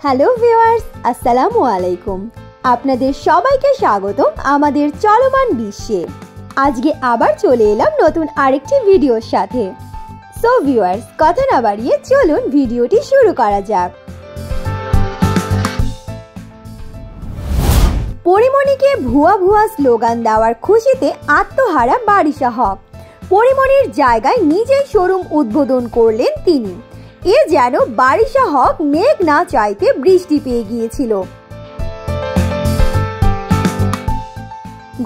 Hello viewers, আসসালামু আলাইকুম। আপনাদের সবাইকে স্বাগতম আমাদের চলমান বিশ্বে। আজকে আবার চলে এলাম নতুন আরেকটি ভিডিওর সাথে। সো ভিউয়ার্স, কথা না বাড়িয়ে চলুন ভিডিওটি শুরু করা যাক। পরিমণিকে ভুয়া স্লোগান দেওয়ার খুশিতে আত্মহারা বারিশা হক। পরিমণির জায়গায় নিজেই শোরুম উদ্বোধন করলেন তিনি। এ যেন বারিশা হক মেঘ না চাইতে বৃষ্টি পেয়ে গিয়েছিল।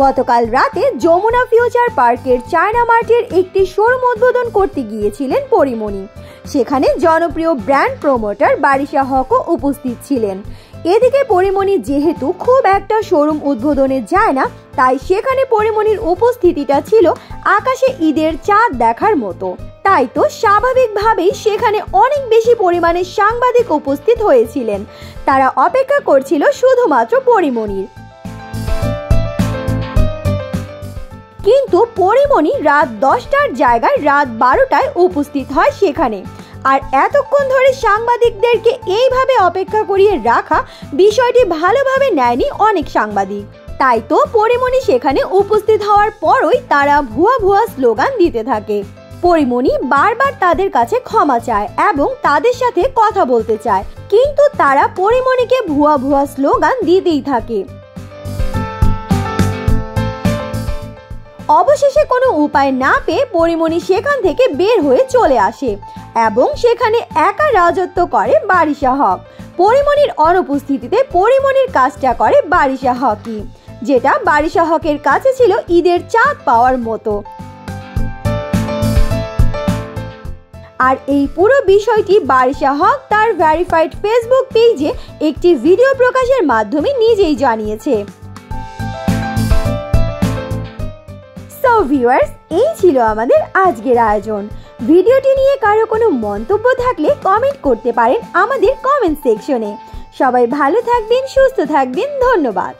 গতকাল রাতে যমুনা ফিউচার পার্কের চায়না মার্টের একটি শোরুম উদ্বোধন করতে গিয়েছিলেন পরিমণি। সেখানে জনপ্রিয় ব্র্যান্ড প্রমোটার বারিশা হকও উপস্থিত ছিলেন। এদিকে পরিমণি যেহেতু খুব একটা শোরুম উদ্বোধনে যায় না, তাই সেখানে পরিমণির উপস্থিতিটা ছিল আকাশে ঈদের চাঁদ দেখার মতো। তাই তো স্বাভাবিকভাবেই সেখানে অনেক বেশি পরিমাণে সাংবাদিক উপস্থিত হয়েছিলেন। তারা অপেক্ষা করছিল শুধুমাত্র পরিমণির। কিন্তু পরিমণি রাত 10টার জায়গায় রাত 12টায় উপস্থিত হয় সেখানে। আর এতক্ষণ ধরে সাংবাদিকদেরকে এইভাবে অপেক্ষা করিয়ে রাখা বিষয়টি ভালোভাবে নেয়নি অনেক সাংবাদিক। তাই তো পরিমণি সেখানে উপস্থিত হওয়ার পরই তারা ভুয়া স্লোগান দিতে থাকে। পরিমণি বারবার তাদের কাছে ক্ষমা চায় এবং তাদের সাথে কথা বলতে চায়, কিন্তু তারা পরিমণিকে ভুয়া স্লোগান দিতেই থাকে। অবশেষে কোনো উপায় না পেয়ে পরিমণি সেখান থেকে বের হয়ে চলে আসে এবং সেখানে একা রাজত্ব করে বারিশা হক। পরিমণির অনুপস্থিতিতে পরিমণির কাজটা করে বারিশা হকই, যেটা বারিশা হকের কাছে ছিল ঈদের চাঁদ পাওয়ার মতো। আর এই পুরো বিষয়টি বারিশা হক তার ভেরিফাইড ফেসবুক পেজে একটি ভিডিও প্রকাশের মাধ্যমে নিজেই জানিয়েছে। সো ভিউয়ার্স, এই ছিল আমাদের আজকের আয়োজন। ভিডিওটি নিয়ে কারো কোনো মন্তব্য থাকলে কমেন্ট করতে পারেন আমাদের কমেন্ট সেকশনে। সবাই ভালো থাকবেন, সুস্থ থাকবেন, ধন্যবাদ।